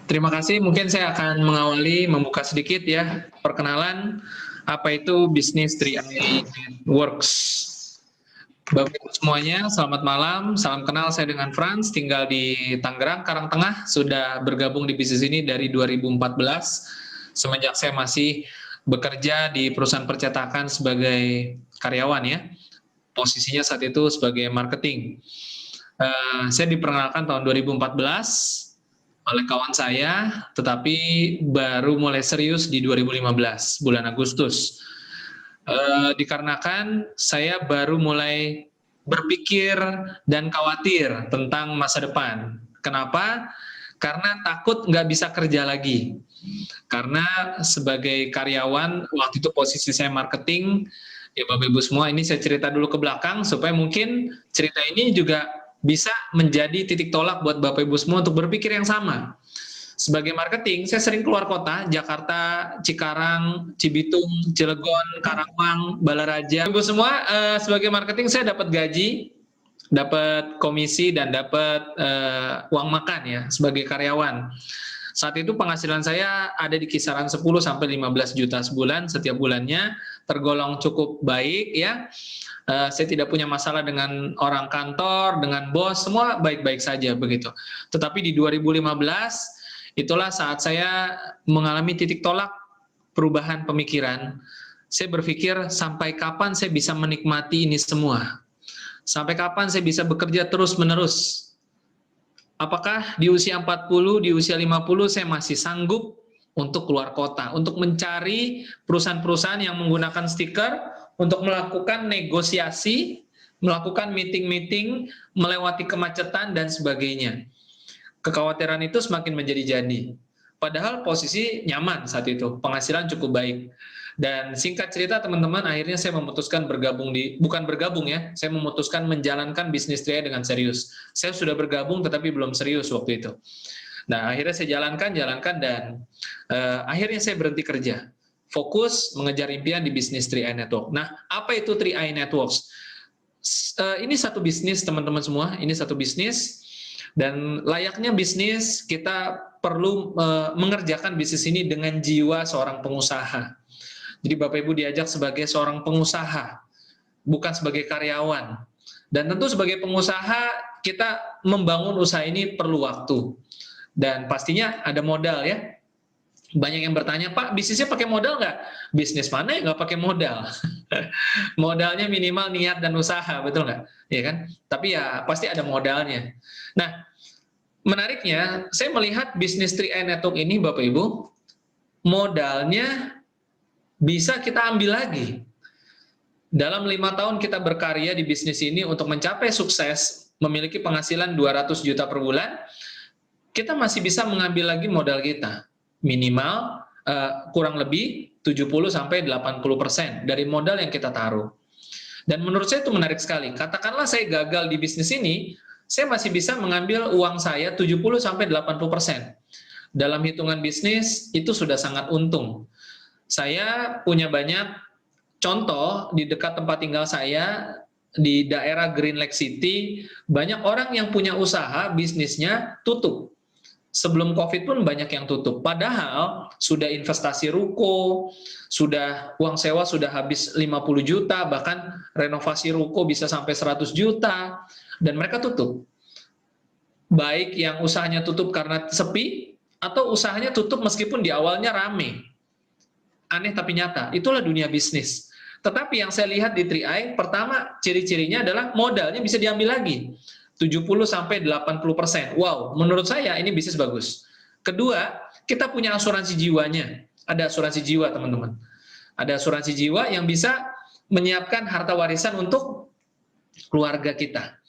Terima kasih. Mungkin saya akan mengawali membuka sedikit ya perkenalan apa itu bisnis 3i Networks. Bapak Ibu semuanya, selamat malam. Salam kenal, saya dengan Franz, tinggal di Tangerang, Karangtengah. Sudah bergabung di bisnis ini dari 2014. Semenjak saya masih bekerja di perusahaan percetakan sebagai karyawan ya. Posisinya saat itu sebagai marketing. Saya diperkenalkan tahun 2014 oleh kawan saya, tetapi baru mulai serius di 2015, bulan Agustus. Dikarenakan saya baru mulai berpikir dan khawatir tentang masa depan. Kenapa? Karena takut nggak bisa kerja lagi. Karena sebagai karyawan, waktu itu posisi saya marketing, ya Bapak Ibu semua, ini saya cerita dulu ke belakang, supaya mungkin cerita ini juga bisa menjadi titik tolak buat Bapak Ibu semua untuk berpikir yang sama. Sebagai marketing, saya sering keluar kota, Jakarta, Cikarang, Cibitung, Cilegon, Karawang, Balaraja. Ibu semua, sebagai marketing saya dapat gaji, dapat komisi, dan dapat uang makan ya, sebagai karyawan. Saat itu penghasilan saya ada di kisaran 10 sampai 15 juta sebulan, setiap bulannya tergolong cukup baik ya. Saya tidak punya masalah dengan orang kantor, dengan bos, semua baik-baik saja begitu. Tetapi di 2015, itulah saat saya mengalami titik tolak perubahan pemikiran. Saya berpikir sampai kapan saya bisa menikmati ini semua? Sampai kapan saya bisa bekerja terus-menerus? Apakah di usia 40, di usia 50 saya masih sanggup untuk keluar kota, untuk mencari perusahaan-perusahaan yang menggunakan stiker untuk melakukan negosiasi, melakukan meeting-meeting, melewati kemacetan dan sebagainya. Kekhawatiran itu semakin menjadi-jadi. Padahal posisi nyaman saat itu, penghasilan cukup baik. Dan singkat cerita teman-teman, akhirnya saya memutuskan bukan bergabung ya, saya memutuskan menjalankan bisnis 3i dengan serius. Saya sudah bergabung tetapi belum serius waktu itu. Nah, akhirnya saya jalankan dan akhirnya saya berhenti kerja. Fokus mengejar impian di bisnis 3i Network. Nah, apa itu 3i Networks? Ini satu bisnis teman-teman semua, ini satu bisnis. Dan layaknya bisnis, kita perlu mengerjakan bisnis ini dengan jiwa seorang pengusaha. Jadi Bapak Ibu diajak sebagai seorang pengusaha, bukan sebagai karyawan. Dan tentu sebagai pengusaha, kita membangun usaha ini perlu waktu. Dan pastinya ada modal ya. Banyak yang bertanya, Pak, bisnisnya pakai modal nggak? Bisnis mana yang nggak pakai modal? Modalnya minimal niat dan usaha, betul nggak? Ya kan? Tapi ya pasti ada modalnya. Nah, menariknya, saya melihat bisnis 3i Network ini, Bapak Ibu, modalnya bisa kita ambil lagi. Dalam 5 tahun kita berkarya di bisnis ini untuk mencapai sukses, memiliki penghasilan 200 juta per bulan, kita masih bisa mengambil lagi modal kita. Minimal kurang lebih 70-80% dari modal yang kita taruh. Dan menurut saya itu menarik sekali. Katakanlah saya gagal di bisnis ini, saya masih bisa mengambil uang saya 70-80%. Dalam hitungan bisnis, itu sudah sangat untung. Saya punya banyak contoh di dekat tempat tinggal saya, di daerah Green Lake City, banyak orang yang punya usaha, bisnisnya tutup. Sebelum COVID pun banyak yang tutup. Padahal sudah investasi ruko, sudah uang sewa sudah habis 50 juta, bahkan renovasi ruko bisa sampai 100 juta, dan mereka tutup. Baik yang usahanya tutup karena sepi, atau usahanya tutup meskipun di awalnya rame. Aneh tapi nyata, itulah dunia bisnis. Tetapi yang saya lihat di 3i, pertama ciri-cirinya adalah modalnya bisa diambil lagi. 70-80%. Wow, menurut saya ini bisnis bagus. Kedua, kita punya asuransi jiwanya. Ada asuransi jiwa, teman-teman. Ada asuransi jiwa yang bisa menyiapkan harta warisan untuk keluarga kita.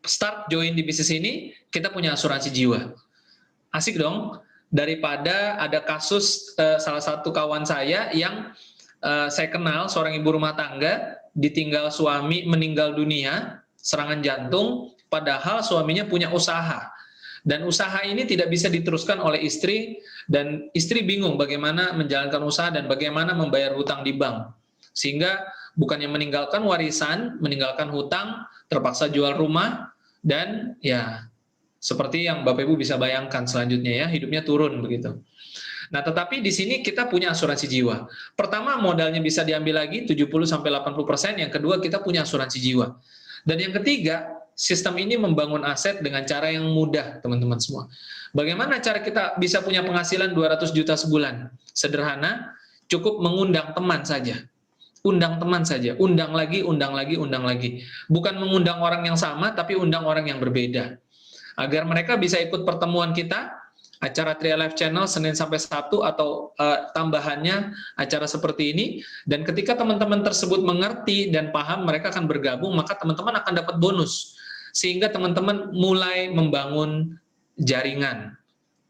Start join di bisnis ini, kita punya asuransi jiwa. Asik dong, daripada ada kasus salah satu kawan saya yang saya kenal, seorang ibu rumah tangga, ditinggal suami meninggal dunia, serangan jantung, padahal suaminya punya usaha. Dan usaha ini tidak bisa diteruskan oleh istri, dan istri bingung bagaimana menjalankan usaha dan bagaimana membayar hutang di bank. Sehingga bukannya meninggalkan warisan, meninggalkan hutang, terpaksa jual rumah, dan ya Seperti yang Bapak Ibu bisa bayangkan selanjutnya ya, hidupnya turun begitu. Nah, tetapi di sini kita punya asuransi jiwa. Pertama, modalnya bisa diambil lagi 70-80%, yang kedua kita punya asuransi jiwa. Dan yang ketiga, sistem ini membangun aset dengan cara yang mudah, teman-teman semua. Bagaimana cara kita bisa punya penghasilan 200 juta sebulan? Sederhana, cukup mengundang teman saja. Undang teman saja, undang lagi, undang lagi, undang lagi. Bukan mengundang orang yang sama, tapi undang orang yang berbeda. Agar mereka bisa ikut pertemuan kita, acara Tria Live Channel Senin sampai Sabtu, atau tambahannya acara seperti ini. Dan ketika teman-teman tersebut mengerti dan paham, mereka akan bergabung, maka teman-teman akan dapat bonus. Sehingga teman-teman mulai membangun jaringan.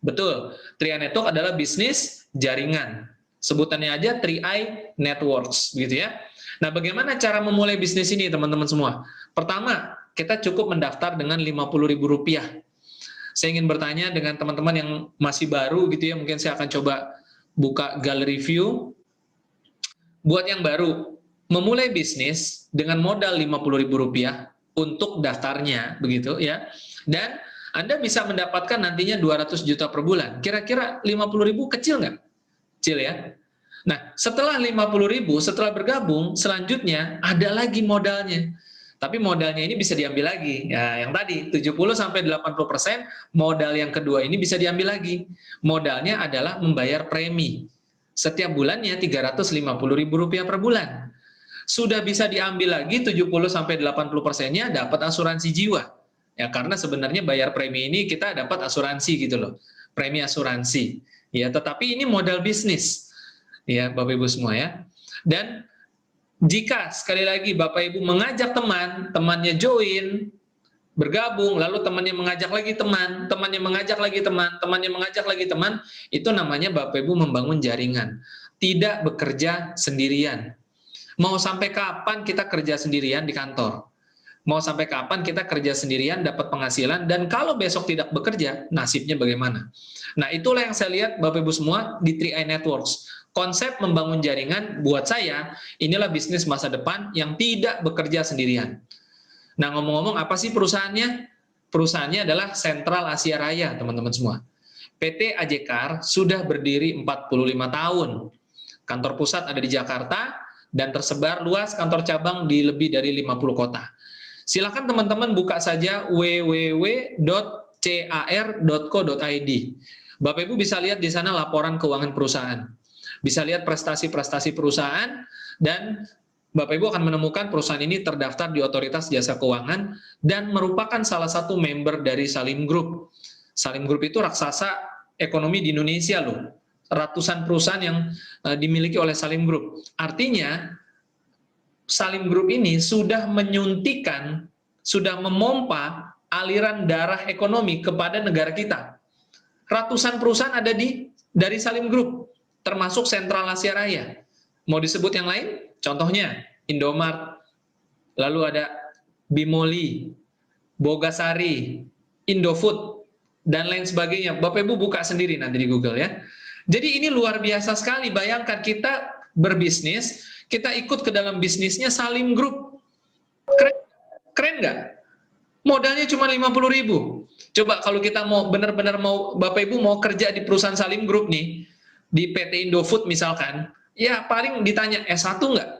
Betul, Tria Network adalah bisnis jaringan. Sebutannya aja 3i Networks, gitu ya. Nah, bagaimana cara memulai bisnis ini, teman-teman semua? Pertama, kita cukup mendaftar dengan Rp50.000. Saya ingin bertanya dengan teman-teman yang masih baru, gitu ya, mungkin saya akan coba buka gallery view. Buat yang baru, memulai bisnis dengan modal Rp50.000 untuk daftarnya, begitu ya. Dan Anda bisa mendapatkan nantinya 200 juta per bulan. Kira-kira 50.000 kecil nggak? Kecil ya. Nah, setelah 50.000, setelah bergabung, selanjutnya ada lagi modalnya. Tapi modalnya ini bisa diambil lagi. Ya, yang tadi 70-80%, modal yang kedua ini bisa diambil lagi. Modalnya adalah membayar premi. Setiap bulannya Rp350.000 per bulan. Sudah bisa diambil lagi 70-80%-nya dapat asuransi jiwa. Ya, karena sebenarnya bayar premi ini kita dapat asuransi gitu loh. Premi asuransi. Ya, tetapi ini modal bisnis, ya Bapak Ibu semua ya. Dan jika sekali lagi Bapak Ibu mengajak teman, temannya join, bergabung, lalu temannya mengajak lagi teman, temannya mengajak lagi teman, temannya mengajak lagi teman, itu namanya Bapak Ibu membangun jaringan. Tidak bekerja sendirian. Mau sampai kapan kita kerja sendirian di kantor? Mau sampai kapan kita kerja sendirian dapat penghasilan, dan kalau besok tidak bekerja, nasibnya bagaimana? Nah, itulah yang saya lihat Bapak Ibu semua di 3i Networks. Konsep membangun jaringan buat saya, inilah bisnis masa depan yang tidak bekerja sendirian. Nah, ngomong-ngomong apa sih perusahaannya? Perusahaannya adalah Sentral Asia Raya, teman-teman semua. PT AJKAR sudah berdiri 45 tahun. Kantor pusat ada di Jakarta dan tersebar luas kantor cabang di lebih dari 50 kota. Silakan teman-teman buka saja www.car.co.id. Bapak Ibu bisa lihat di sana laporan keuangan perusahaan. Bisa lihat prestasi-prestasi perusahaan, dan Bapak Ibu akan menemukan perusahaan ini terdaftar di Otoritas Jasa Keuangan dan merupakan salah satu member dari Salim Group. Salim Group itu raksasa ekonomi di Indonesia loh. Ratusan perusahaan yang dimiliki oleh Salim Group. Artinya Salim Group ini sudah menyuntikan, sudah memompa aliran darah ekonomi kepada negara kita. Ratusan perusahaan ada dari Salim Group, termasuk Sentral Asia Raya. Mau disebut yang lain? Contohnya Indomart, lalu ada Bimoli, Bogasari, Indofood, dan lain sebagainya. Bapak Ibu buka sendiri nanti di Google ya. Jadi ini luar biasa sekali. Bayangkan kita berbisnis, kita ikut ke dalam bisnisnya Salim Group. Keren nggak? Modalnya cuma 50.000. Coba kalau kita mau benar-benar mau, Bapak Ibu mau kerja di perusahaan Salim Group nih, di PT Indofood misalkan, ya paling ditanya S1 nggak?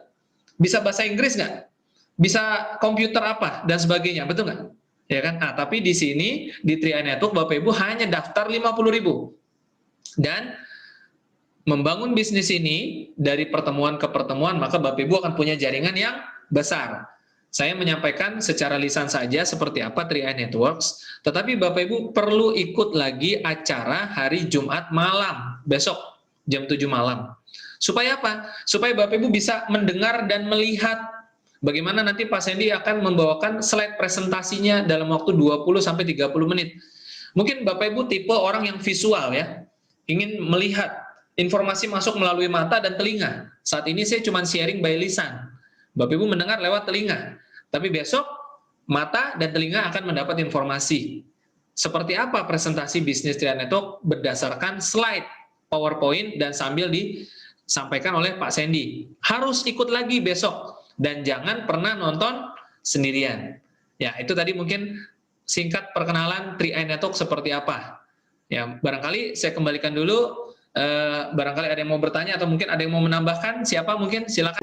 Bisa bahasa Inggris nggak? Bisa komputer apa? Dan sebagainya, betul nggak? Ya kan? Nah, tapi di sini, di 3i Network, Bapak Ibu hanya daftar 50.000. Dan membangun bisnis ini dari pertemuan ke pertemuan, maka Bapak Ibu akan punya jaringan yang besar. Saya menyampaikan secara lisan saja seperti apa 3i Networks, tetapi Bapak Ibu perlu ikut lagi acara hari Jumat malam, besok jam 7 malam. Supaya apa? Supaya Bapak Ibu bisa mendengar dan melihat bagaimana nanti Pak Sandy akan membawakan slide presentasinya dalam waktu 20-30 menit. Mungkin Bapak Ibu tipe orang yang visual ya, ingin melihat informasi masuk melalui mata dan telinga. Saat ini saya cuma sharing by lisan. Bapak Ibu mendengar lewat telinga. Tapi besok mata dan telinga akan mendapat informasi. Seperti apa presentasi bisnis 3i Network berdasarkan slide PowerPoint dan sambil disampaikan oleh Pak Sandy. Harus ikut lagi besok dan jangan pernah nonton sendirian. Ya, itu tadi mungkin singkat perkenalan 3i Network seperti apa. Ya, barangkali saya kembalikan dulu. Barangkali ada yang mau bertanya atau mungkin ada yang mau menambahkan. Siapa mungkin? Silakan.